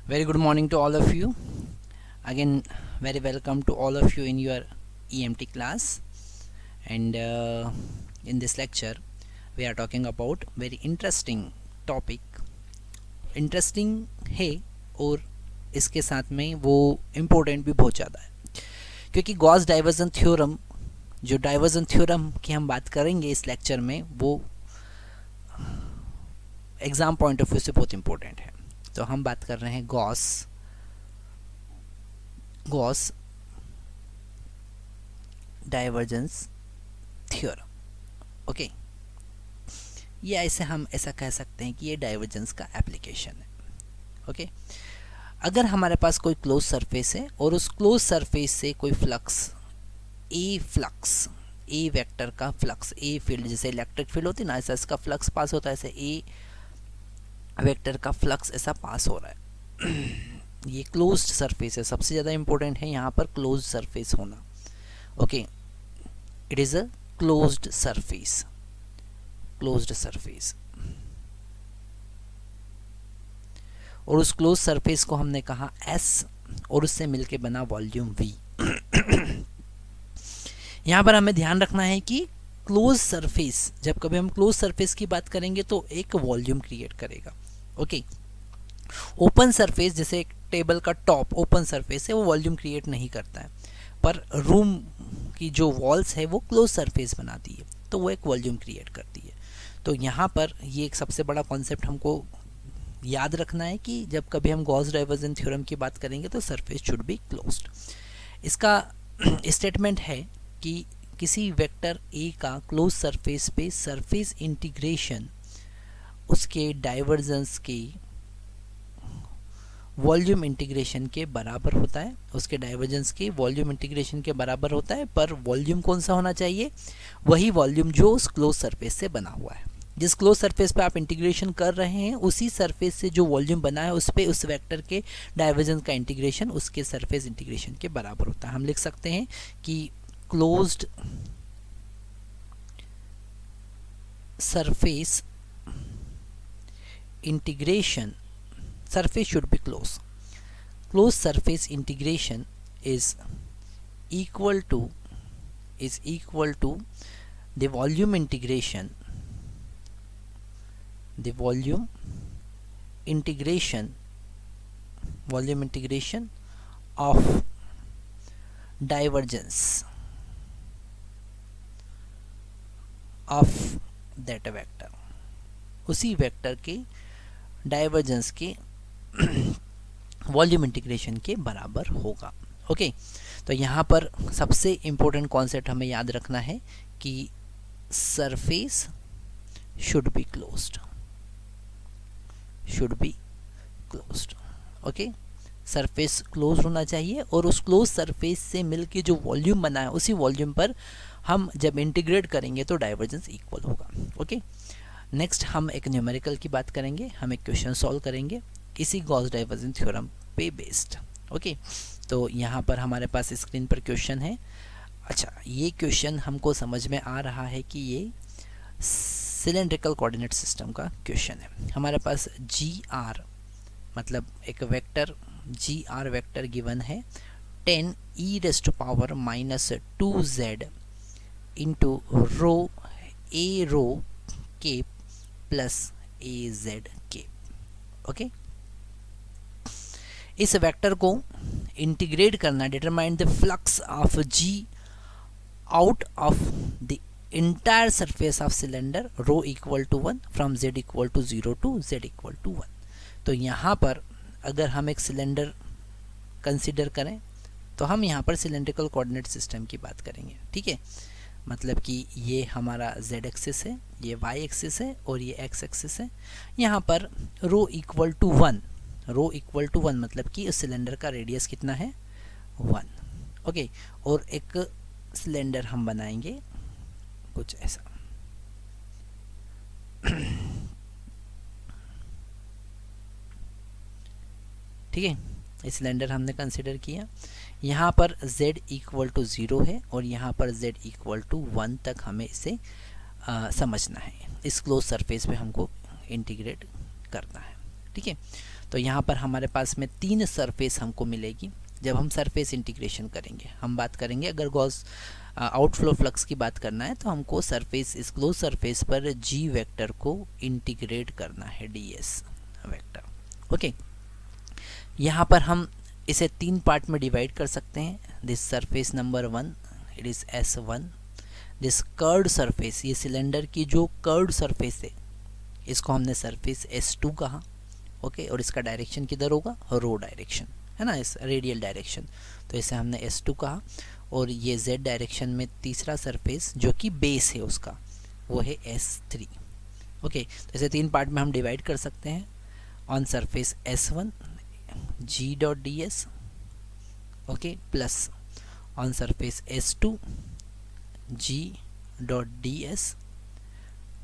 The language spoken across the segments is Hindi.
Very good morning to all of you. Again, very welcome to all of you in your EMT class. And in this lecture, we are talking about very interesting topic. Interesting है और इसके साथ में वो इम्पोर्टेंट भी बहुत ज़्यादा है, क्योंकि गॉस डाइवर्जन थ्योरम, जो डाइवर्जन थ्योरम की हम बात करेंगे इस लेक्चर में, वो एग्ज़ाम पॉइंट ऑफ व्यू से बहुत इम्पोर्टेंट है. तो हम बात कर रहे हैं गॉस डाइवर्जेंस थ्योरम. ओके, ये ऐसे हम ऐसा कह सकते हैं कि ये डाइवर्जेंस का एप्लीकेशन है. ओके, अगर हमारे पास कोई क्लोज सरफेस है और उस क्लोज सरफेस से कोई फ्लक्स ए वेक्टर का फ्लक्स, ए फील्ड, जैसे इलेक्ट्रिक फील्ड होती है ना, ऐसा इसका फ्लक्स पास होता है, ऐसे ए वेक्टर का फ्लक्स ऐसा पास हो रहा है. ये क्लोज्ड सरफेस है. सबसे ज़्यादा इंपॉर्टेंट है यहाँ पर क्लोज्ड सरफेस होना. Okay, it is a closed surface. और उस क्लोज सरफेस को हमने कहा S, और उससे मिलके बना वॉल्यूम V. यहाँ पर हमें ध्यान रखना है कि क्लोज सरफेस, जब कभी हम क्लोज सरफेस की बात करेंगे तो एक वॉल्यूम क्रिएट करेगा. ओके, ओपन सरफेस, जैसे एक टेबल का टॉप ओपन सरफेस है, वो वॉल्यूम क्रिएट नहीं करता है, पर रूम की जो वॉल्स है वो क्लोज सरफेस बनाती है, तो वो एक वॉल्यूम क्रिएट करती है. तो यहाँ पर ये एक सबसे बड़ा कॉन्सेप्ट हमको याद रखना है कि जब कभी हम गॉस डाइवर्जेंस थ्योरम की बात करेंगे तो सरफेस शुड बी क्लोज्ड. इसका स्टेटमेंट है कि किसी वेक्टर ए का क्लोज सरफेस पे सरफेस इंटीग्रेशन उसके डाइवर्जेंस के वॉल्यूम इंटीग्रेशन के बराबर होता है. उसके डाइवर्जेंस के वॉल्यूम इंटीग्रेशन के बराबर होता है, पर वॉल्यूम कौन सा होना चाहिए? वही वॉल्यूम जो उस क्लोज सरफेस से बना हुआ है. जिस क्लोज सरफेस पे आप इंटीग्रेशन कर रहे हैं, उसी सरफेस से जो वॉल्यूम बना है उस पे उस वेक्टर के डाइवर्जेंस का इंटीग्रेशन उसके सरफेस इंटीग्रेशन के बराबर होता है. हम लिख सकते हैं कि closed surface integration, surface should be closed. Closed surface integration is equal to the volume integration of divergence of that vector. उसी वेक्टर के डाइवर्जेंस के वॉल्यूम इंटीग्रेशन के बराबर होगा. ओके, तो यहाँ पर सबसे इम्पोर्टेंट कॉन्सेप्ट हमें याद रखना है कि surface should be closed. Okay, surface close होना चाहिए और उस क्लोज सरफेस से मिलके जो वॉल्यूम बना है उसी वॉल्यूम पर हम जब इंटीग्रेट करेंगे तो डाइवर्जेंस इक्वल होगा. ओके, नेक्स्ट हम एक न्यूमेरिकल की बात करेंगे. हम एक क्वेश्चन सॉल्व करेंगे इसी गॉस डाइवर्जेंस थ्योरम पे बेस्ड. ओके, तो यहाँ पर हमारे पास स्क्रीन पर क्वेश्चन है. अच्छा, ये क्वेश्चन हमको समझ में आ रहा है कि ये सिलेंड्रिकल कोऑर्डिनेट सिस्टम का क्वेश्चन है. हमारे पास GR मतलब एक वेक्टर GR वेक्टर गिवन है 10e⁻² into rho A rho के प्लस AZ के. ओके, इस वेक्टर को इंटीग्रेट करना, determine the flux of G out of the entire surface of cylinder rho equal to 1 from Z equal to 0 to Z equal to 1. तो यहाँ पर अगर हम एक सिलेंडर कंसिडर करें तो हम यहाँ पर सिलेंड्रिकल कोऑर्डिनेट सिस्टम की बात करेंगे. ठीक है, मतलब कि ये हमारा Z एक्सिस है, ये Y एक्सिस है और ये X एक्सिस है. यहाँ पर रो इक्वल टू 1 मतलब कि उस सिलेंडर का रेडियस कितना है? 1. ओके, और एक सिलेंडर हम बनाएंगे कुछ ऐसा. ठीक है, इस सिलेंडर हमने कंसिडर किया. यहाँ पर Z इक्वल टू 0 है और यहाँ पर Z इक्वल टू 1 तक हमें इसे समझना है. इस क्लोज सरफेस पे हमको इंटीग्रेट करना है. ठीक है, तो यहाँ पर हमारे पास में 3 सरफेस हमको मिलेगी जब हम सरफेस इंटीग्रेशन करेंगे। हम बात करेंगे अगर गॉस आउटफ्लो फ्लक्स की बात करना है तो हमको सरफेस, इस क्लोज सरफेस पर जी वेक्टर को इंटीग्रेट करना है, ds वेक्टर। ओके, यहाँ पर हम इसे 3 पार्ट में डिवाइड कर सकते हैं। This surface number 1 it is S1, this curved surface, ये सिलेंडर की जो कर्व्ड सरफेस है इसको हमने सरफेस S2 कहा। ओके, और इसका डायरेक्शन किधर होगा, रो डायरेक्शन है ना, इस रेडियल डायरेक्शन, तो इसे हमने S2 कहा। और ये Z डायरेक्शन में तीसरा सरफेस जो कि बेस है उसका, वो है S3। ओके, तो इसे 3 पार्ट में हम डिवाइड कर सकते हैं। On surface S1 G dot ds, okay, plus on surface S2 G dot ds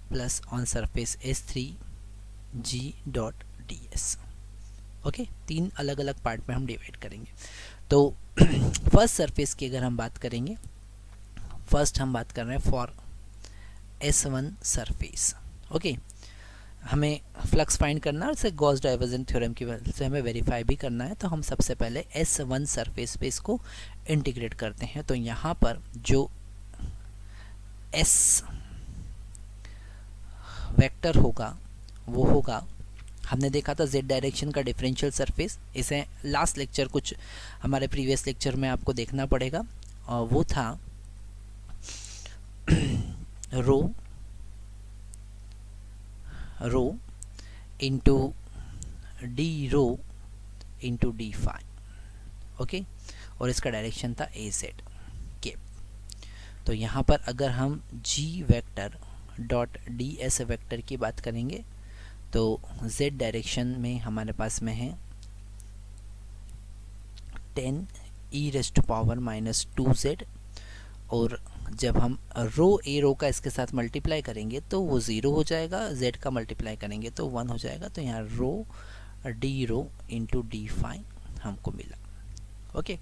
plus on surface S3 G dot ds। Okay, 3 अलग अलग पार्ट में हम डिवाइड करेंगे। तो फर्स्ट सरफेस की अगर हम बात करेंगे, फर्स्ट हम बात कर रहे हैं फॉर S1 सरफेस। ओके, हमें फ्लक्स फाइंड करना है, उसे गॉस डाइवर्जन थ्योरम की वजह से हमें वेरीफाई भी करना है। तो हम सबसे पहले S1 सरफेस पे इसको इंटीग्रेट करते हैं। तो यहाँ पर जो S वेक्टर होगा वो होगा, हमने देखा था Z डायरेक्शन का डिफरेंशियल सरफेस, इसे लास्ट लेक्चर, कुछ हमारे प्रीवियस लेक्चर में आपको देखना पड़ेगा, और वो था rho into D rho into D phi. Okay, और इसका डायरेक्शन था AZ केप। तो यहाँ पर अगर हम G vector dot ds vector की बात करेंगे तो Z डायरेक्शन में हमारे पास में है 10e⁻⁻2z, और जब हम रो का इसके साथ मल्टीप्लाई करेंगे तो वो 0 हो जाएगा, z का मल्टीप्लाई करेंगे तो 1 हो जाएगा। तो यहाँ रो d rho into D phi हमको मिला। ओके,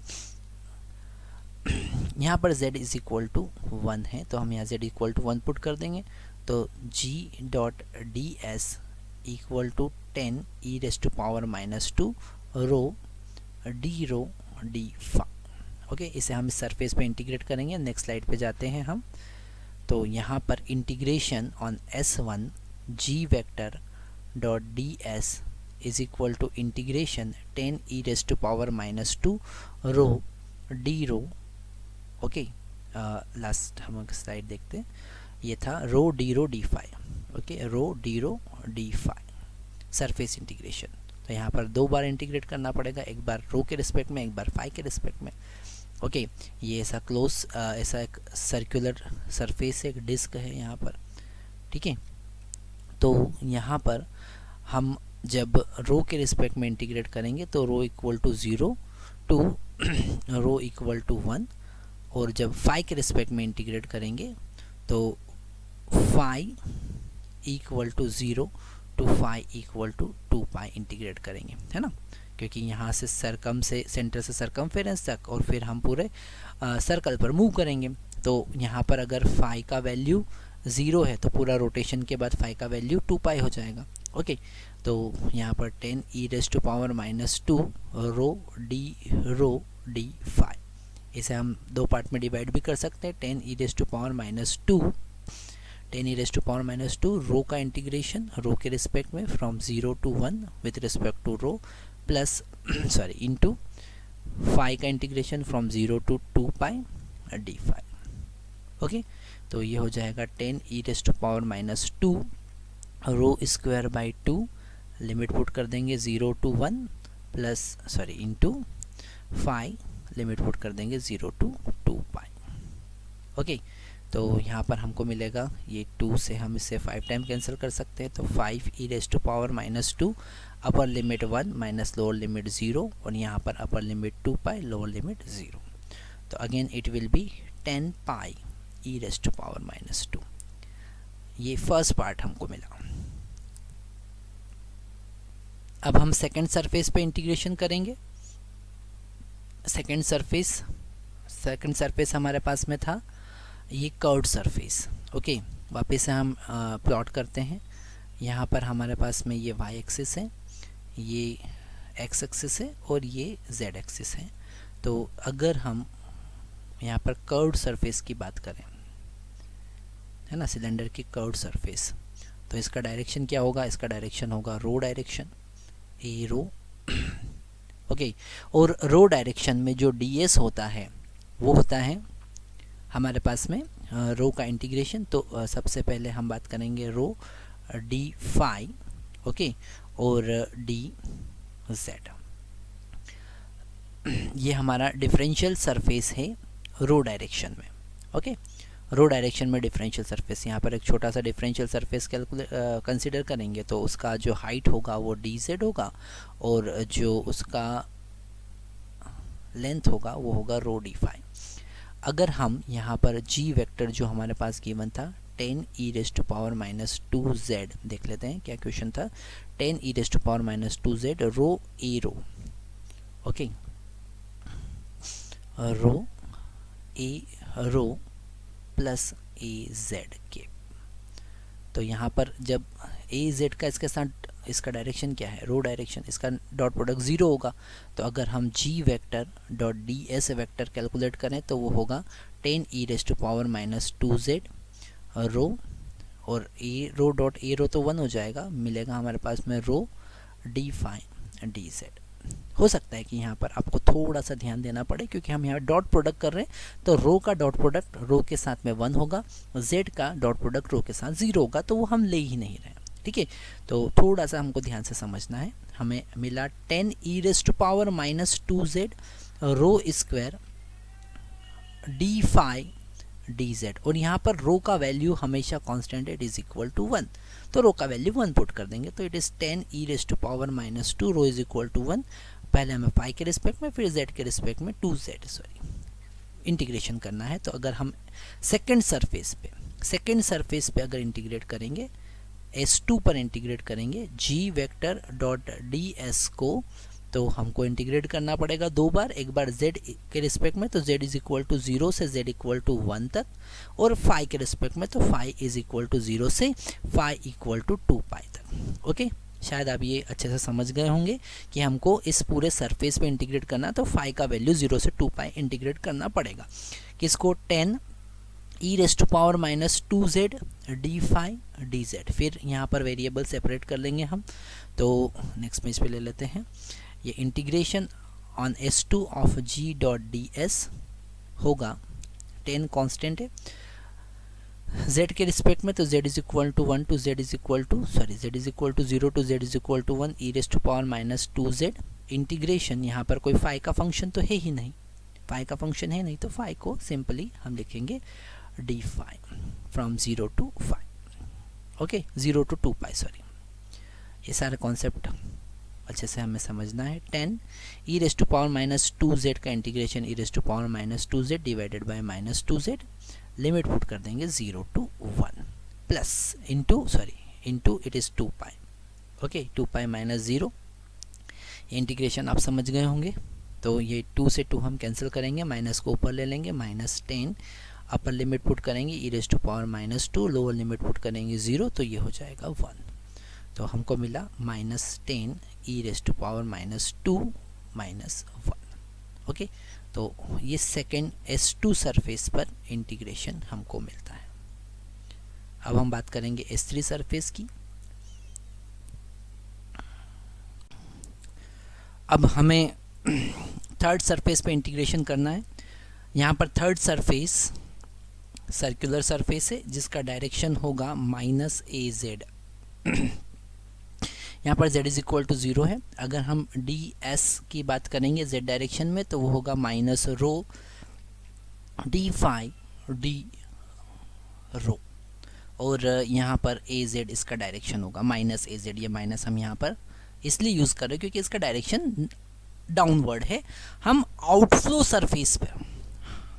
यहाँ पर z इज इक्वल टू 1 है, तो हम यहाँ z इक्वल टू 1 पुट कर देंगे। तो g dot D s equal to 10e⁻⁻2 rho D phi. Okay, इसे हम इस सरफेस पे इंटीग्रेट करेंगे। नेक्स्ट स्लाइड पे जाते हैं हम। तो यहाँ पर integration on S1 G vector dot ds is equal to integration 10e⁻⁻2 rho d rho. Okay, last हम स्लाइड देखते हैं, ये था rho D phi. Okay, rho D phi surface integration. तो यहाँ पर 2 बार इंटीग्रेट करना पड़ेगा, एक बार रो के रिस्पेक्ट में, एक बार फाई के रिस्पेक्ट में। ओके, ये ऐसा क्लोज, ऐसा एक सर्कुलर सरफेस, एक डिस्क है यहाँ पर, ठीक है। तो यहाँ पर हम जब रो के रिस्पेक्ट में इंटीग्रेट करेंगे तो rho equal to 0 to rho equal to 1, और जब फाई के रिस्पेक्ट में इंटीग्रेट करेंगे तो phi equal to 0 to phi equal to 2 pi integrate करेंगे, है ना, क्योंकि यहाँ से सरकम से सेंटर से सरकमफेरेंस तक और फिर हम पूरे सर्कल पर मूव करेंगे। तो यहाँ पर अगर फाई का वैल्यू 0 है तो पूरा रोटेशन के बाद फाई का वैल्यू 2 पाई हो जाएगा। ओके, तो यहाँ पर 10e⁻⁻2 रो डी फाई, इसे हम 2 पार्ट में डिवाइड भी कर सकते हैं। 10e⁻⁻2 रो का इंटीग्रेशन रो के रिस्पेक्ट में from 0 to 1 with respect to rho, plus into phi का integration from 0 to 2 pi D phi. Okay, तो ये हो जाएगा 10e⁻⁻2 rho square by 2, limit put कर देंगे 0 to 1 plus into phi, limit put कर देंगे 0 टू 2 पाई। ओके, तो यहाँ पर हमको मिलेगा, ये 2 से हम इससे 5 टाइम कैंसिल कर सकते हैं, तो 5e⁻⁻2 upper limit 1 minus lower limit 0, और यहाँ पर अपर लिमिट 2 पाई, लोअर लिमिट 0। तो again it will be 10 pi e⁻⁻2। ये फर्स्ट पार्ट हमको मिला। अब हम सेकेंड सरफेस पे इंटीग्रेशन करेंगे। सेकेंड सरफेस हमारे पास में था ये कर्व्ड सरफेस। ओके, वापस से हम प्लॉट करते हैं। यहाँ पर हमारे पास में ये y एक्सिस है, ये एक्स एक्सिस है और ये जेड एक्सिस है। तो अगर हम यहाँ पर कर्व्ड सरफेस की बात करें, है ना, सिलेंडर की कर्व्ड सरफेस, तो इसका डायरेक्शन क्या होगा? इसका डायरेक्शन होगा रो डायरेक्शन, ए रो। ओके, और रो डायरेक्शन में जो ds होता है वो होता है हमारे पास में रो का इंटीग्रेशन। तो सबसे पहले हम बात करेंगे रो डी फाई, ओके, और डी जेड। ये हमारा डिफरेंशियल सरफेस है रो डायरेक्शन में। ओके, रो डायरेक्शन में डिफरेंशियल सरफेस, यहाँ पर एक छोटा सा डिफरेंशियल सरफेस कंसीडर करेंगे तो उसका जो हाइट होगा वो डी जेड होगा और जो उसका लेंथ होगा वो होगा रो डी फाई। अगर हम यहाँ पर g वेक्टर जो हमारे पास गिवन था 10 e raise to power minus 2z, देख लेते हैं क्या क्वेश्चन था। 10 e raise to power minus 2z rho a rho, okay, rho a rho plus a z के। तो यहाँ पर जब ए जेड का इसके साथ इसका डायरेक्शन क्या है? रो डायरेक्शन, इसका डॉट प्रोडक्ट 0 होगा। तो अगर हम G vector dot D S vector calculate करें तो वो होगा 10 e raise to power minus 2z rho, और ए रो डॉट ए रो तो 1 हो जाएगा, मिलेगा हमारे पास में rho D phi d Z. हो सकता है कि यहाँ पर आपको थोड़ा सा ध्यान देना पड़े क्योंकि हम यहाँ डॉट प्रोडक्ट कर रहे हैं, तो रो का डॉट प्रोडक्ट रो के साथ में 1 होगा, जेड का डॉट प्रोडक्ट रो के साथ 0 होगा, तो वो हम ले ही नहीं रहे। ठीक है, तो थोड़ा सा हमको ध्यान से समझना है। हमें मिला 10 e raise to power minus 2z rho square d phi d z, और यहाँ पर रो का वैल्यू हमेशा कांस्टेंट है, इट इज इक्वल टू 1, तो रो का वैल्यू 1 पुट कर देंगे। तो it is 10 e raise to power minus 2 rho is equal to 1। पहले हमें फाई के रिस्पेक्ट में, फिर जेड के रिस्पेक्ट में 2z इंटीग्रेशन करना है। तो अगर हम सेकेंड सरफेस पे अगर इंटीग्रेट करेंगे, S2 पर इंटीग्रेट करेंगे g vector dot D S को, तो हमको इंटीग्रेट करना पड़ेगा 2 बार, एक बार z के रिस्पेक्ट में, तो z इज इक्वल टू 0 से z इक्वल टू 1 तक, और फाई के रिस्पेक्ट में तो फाई इज इक्वल टू 0 से फाई इक्वल टू 2 पाई तक। ओके, शायद आप ये अच्छे से समझ गए होंगे कि हमको इस पूरे सरफेस पे इंटीग्रेट करना, तो फाई का वैल्यू 0 से 2 पाई इंटीग्रेट करना पड़ेगा। किसको? 10 e raise to power minus 2z d phi d z. फिर यहाँ पर वेरिएबल सेपरेट कर लेंगे हम, तो नेक्स्ट पेज पे ले लेते हैं। ये integration on S2 of g dot D S होगा, 10 कांस्टेंट है z के रिस्पेक्ट में, तो z is equal to 1 to z is equal to z is equal to 0 to z is equal to 1 e raise to power minus 2z। Integration, यहाँ पर कोई फाई का फंक्शन तो है ही नहीं, फाई का फंक्शन है नहीं, तो फाई को सिंपली हम लिखेंगे d phi from 0 to phi, okay, 0 to 2 pi, sorry. ये सारा कॉन्सेप्ट अच्छे से हमें समझना है। 10 e raise to power minus 2z का integration e raise to power minus 2z divided by minus 2z, limit put कर देंगे 0 to 1 plus into it is 2 pi, okay, 2 pi minus 0। Integration आप समझ गए होंगे। तो ये 2 से 2 हम कैंसिल करेंगे, माइनस को ऊपर ले लेंगे, माइनस 10 अपर लिमिट पुट करेंगे e raise to power minus 2, lower limit put करेंगे 0, तो ये हो जाएगा 1। तो हमको मिला minus 10 e raise to power minus 2 minus 1। Okay, तो ये सेकेंड S2 सरफेस पर इंटीग्रेशन हमको मिलता है। अब हम बात करेंगे S3 सरफेस की। अब हमें थर्ड सरफेस पे इंटीग्रेशन करना है। यहाँ पर थर्ड सरफेस सर्कुलर सरफेस है जिसका डायरेक्शन होगा माइनस ए जेड। यहाँ पर z इज इक्वल टू 0 है। अगर हम डी एस की बात करेंगे z डायरेक्शन में तो वो होगा minus rho D phi D rho, और यहाँ पर ए जेड इसका डायरेक्शन होगा माइनस ए जेड। ये माइनस हम यहाँ पर इसलिए यूज़ कर रहे हैं क्योंकि इसका डायरेक्शन डाउनवर्ड है, हम आउटफ्लो सरफेस पे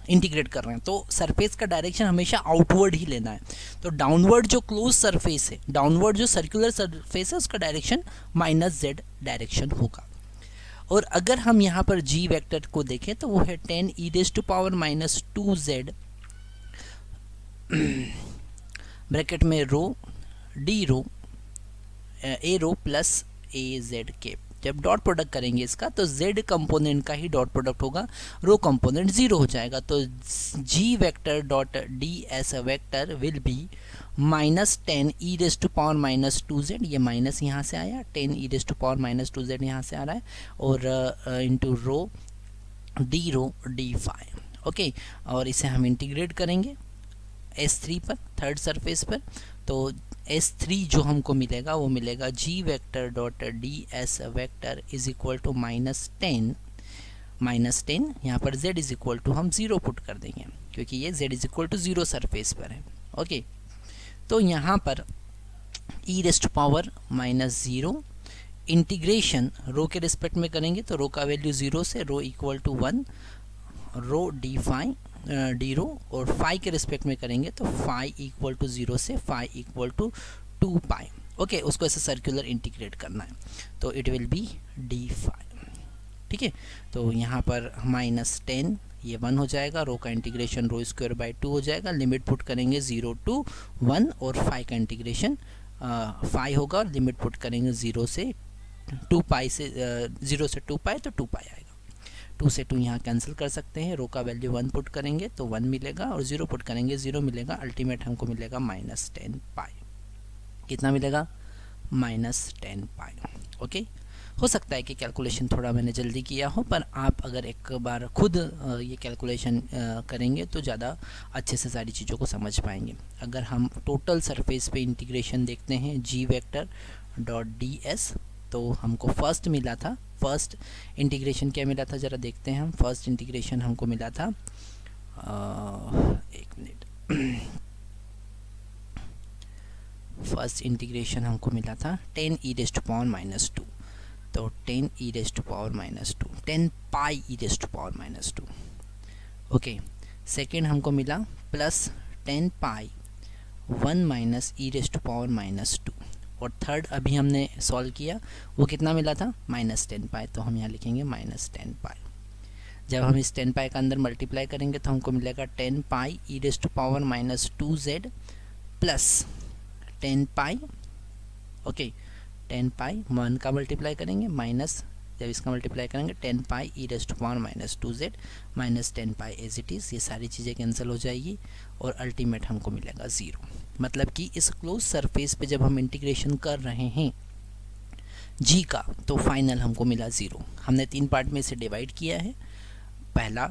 इंटीग्रेट कर रहे हैं, तो सरफेस का डायरेक्शन हमेशा आउटवर्ड ही लेना है। तो डाउनवर्ड जो क्लोज सरफेस है, डाउनवर्ड जो सर्कुलर सरफेस है, उसका डायरेक्शन माइनस जेड डायरेक्शन होगा। और अगर हम यहाँ पर जी वेक्टर को देखें तो वो है 10 e raise to power minus 2z bracket में rho d rho a rho plus a z के। जब डॉट प्रोडक्ट करेंगे इसका तो z कंपोनेंट का ही डॉट प्रोडक्ट होगा, रो कंपोनेंट 0 हो जाएगा। तो g vector dot ds vector will be -10 e raise to power -2z, ये माइनस यहाँ से आया, 10 e raise to power -2z यहाँ से आ रहा है, और into rho d rho D phi. Okay, और इसे हम इंटीग्रेट करेंगे S3 पर, थर्ड सरफेस पर। तो S3 जो हमको मिलेगा वो मिलेगा g vector dot ds vector is equal to -10, यहाँ पर z इज इक्वल टू हम 0 पुट कर देंगे क्योंकि ये z is equal to 0 surface पर है। ओके, तो यहाँ पर e raise to power -0 integration rho के रिस्पेक्ट में करेंगे तो रो का वैल्यू 0 से rho equal to 1, rho D phi D rho, और फाई के रिस्पेक्ट में करेंगे तो फाई इक्वल टू 0 से phi equal to 2 pi. Okay, उसको ऐसे सर्कुलर इंटीग्रेट करना है तो it will be d phi. ठीक है, तो यहाँ पर -10 ये 1 हो जाएगा, रो का इंटीग्रेशन रो स्क्वायर बाई 2 हो जाएगा, लिमिट पुट करेंगे 0 to 1, और फाई का इंटीग्रेशन फाई होगा, और लिमिट पुट करेंगे 0 से 2 पाई से 0 से 2 पाई तो 2 पाई आएगा। 2 से 2 यहाँ कैंसिल कर सकते हैं, रो का वैल्यू 1 पुट करेंगे तो 1 मिलेगा, और 0 पुट करेंगे 0 मिलेगा, अल्टीमेट हमको मिलेगा -10 पाई। कितना मिलेगा? -10 पाई। ओके, हो सकता है कि कैलकुलेशन थोड़ा मैंने जल्दी किया हो, पर आप अगर एक बार खुद ये कैलकुलेशन करेंगे तो ज़्यादा अच्छे से सारी चीज़ों को समझ पाएंगे। अगर हम टोटल सरफेस पे इंटीग्रेशन देखते हैं g वेक्टर डॉट ds, तो हमको फर्स्ट मिला था, फर्स्ट इंटीग्रेशन क्या मिला था ज़रा देखते हैं हम। फर्स्ट इंटीग्रेशन हमको मिला था, एक मिनट, फर्स्ट इंटीग्रेशन हमको मिला था 10 e रेज़ टू पावर -2, तो 10 e raise to power -2, 10 pi e raise to power -2। Okay, second हमको मिला +10 pi 1 - e raise to power -2, और थर्ड अभी हमने सॉल्व किया वो कितना मिला था? -10 पाई, तो हम यहाँ लिखेंगे -10 पाई। जब हम इस 10 पाई का अंदर मल्टीप्लाई करेंगे तो हमको मिलेगा 10 pi e raise to power -2z plus 10 pi. Okay, 10 pi 1 का मल्टीप्लाई करेंगे माइनस, जब इसका मल्टीप्लाई करेंगे 10 pi e raise to power -2z minus 10 pi as it is, ये सारी चीज़ें कैंसिल हो जाएगी, और अल्टीमेट हमको मिलेगा 0। मतलब कि इस क्लोज सरफेस पे जब हम इंटीग्रेशन कर रहे हैं g का, तो फाइनल हमको मिला 0। हमने 3 पार्ट में इसे डिवाइड किया है, पहला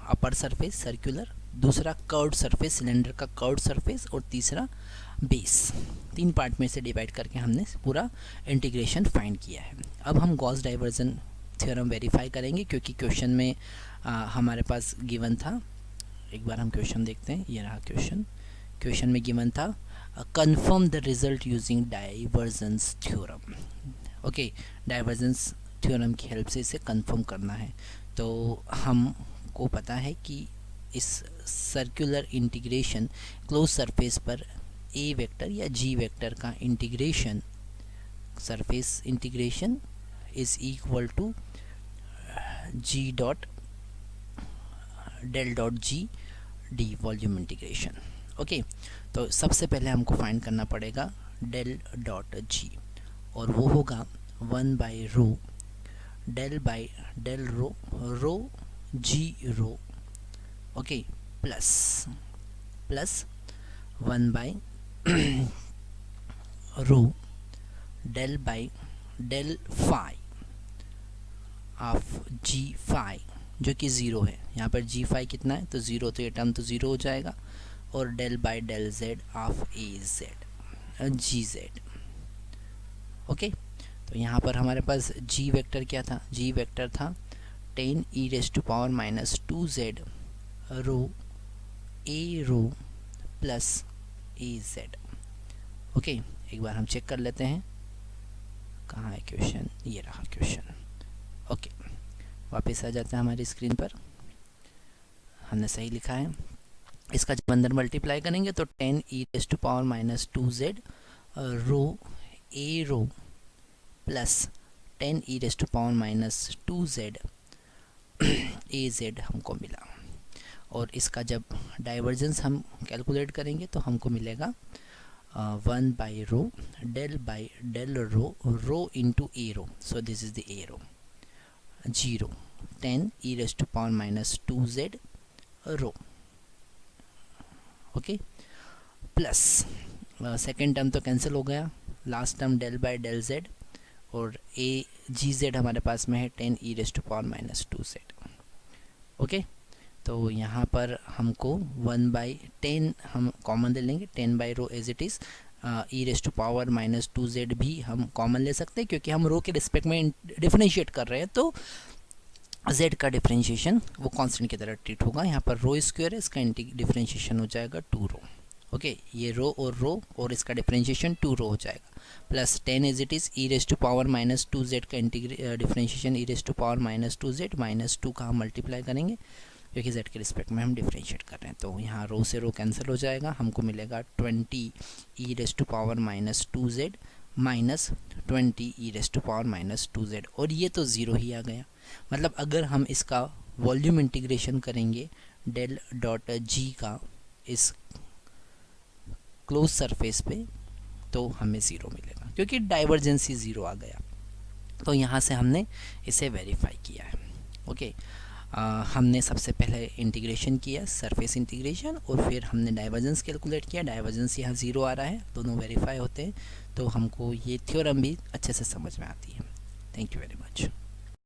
अपर सरफेस सर्कुलर, दूसरा कर्व्ड सरफेस सिलेंडर का कर्व्ड सरफेस, और तीसरा बेस। 3 पार्ट में से डिवाइड करके हमने पूरा इंटीग्रेशन फाइंड किया है। अब हम गॉस डाइवर्जन थ्योरम वेरीफाई करेंगे क्योंकि क्वेश्चन में हमारे पास गिवन था। एक बार हम क्वेश्चन देखते हैं, ये रहा क्वेश्चन। क्वेश्चन में गिवन था confirm the result using divergence theorem. Okay, divergence theorem की हेल्प से इसे कंफर्म करना है। तो हमको पता है कि इस सर्कुलर इंटीग्रेशन क्लोज सरफेस पर a वेक्टर या g वेक्टर का integration, surface integration is equal to g dot del dot g d volume integration. Okay, तो सबसे पहले हमको फाइंड करना पड़ेगा डेल डॉट g, और वो होगा 1 by rho del by del rho rho g rho. Okay, plus 1 by rho del by del phi of g phi, जो कि 0 है। यहाँ पर g फाई कितना है? तो 0, तो ये टर्म तो 0 हो जाएगा, और del by del z of a z g z। Okay, तो यहाँ पर हमारे पास g वेक्टर क्या था? g वेक्टर था 10 e raise to power -2z rho a rho plus a z। Okay, एक बार हम चेक कर लेते हैं कहाँ है क्वेश्चन, ये रहा क्वेश्चन। ओके, वापस आ जाते हैं हमारी स्क्रीन पर, हमने सही लिखा है। इसका जब अंदर मल्टीप्लाई करेंगे तो 10 e raise to power -2z rho a rho plus 10 e raise to power -2z a z हमको मिला, और इसका जब डाइवर्जेंस हम कैलकुलेट करेंगे तो हमको मिलेगा 1 by rho del rho into a rho. So this is the a rho. 0 10 e raised to power minus 2z rho. Okay, plus second term तो कैंसिल हो गया, last term del by del Z, और ए जी जेड हमारे पास में है 10 e rest to power minus 2z. Okay, तो यहाँ पर हमको 1/10 हम कॉमन ले लेंगे, 10 by rho as it is. E rest to power minus 2z भी हम कॉमन ले सकते हैं क्योंकि हम रो के रिस्पेक्ट में डिफरेंशिएट कर रहे हैं, तो z का डिफरेंशिएशन वो कांस्टेंट की तरह ट्रीट होगा. यहाँ पर रो स्क्वायर है, इसका डिफरेंशिएशन हो जाएगा 2 रो. ओके, ये रो और इसका डिफरेंशिएशन 2 रो हो जाएगा, plus 10 as it is e raise to power minus 2z का differentiation e raise to power minus 2z minus 2 का हम मल्टीप्लाई करेंगे क्योंकि z के रिस्पेक्ट में हम डिफरेंशिएट कर रहे हैं. तो यहाँ रो से रो कैंसिल हो जाएगा, हमको मिलेगा 20 e raise to power minus 2z minus 20 e raise to power minus 2z, और ये तो ज़ीरो ही आ गया. मतलब अगर हम इसका वॉल्यूम इंटीग्रेशन करेंगे डेल डॉट जी का इस क्लोज सरफेस पे, तो हमें ज़ीरो मिलेगा क्योंकि डाइवर्जेंसी ज़ीरो आ गया. तो यहाँ से हमने इसे वेरीफाई किया है. ओके, हमने सबसे पहले इंटीग्रेशन किया, सरफेस इंटीग्रेशन, और फिर हमने डाइवर्जेंस कैलकुलेट किया. डाइवर्जेंस यहाँ ज़ीरो आ रहा है, दोनों वेरीफाई होते हैं, तो हमको ये थ्योरम भी अच्छे से समझ में आती है. Thank you very much.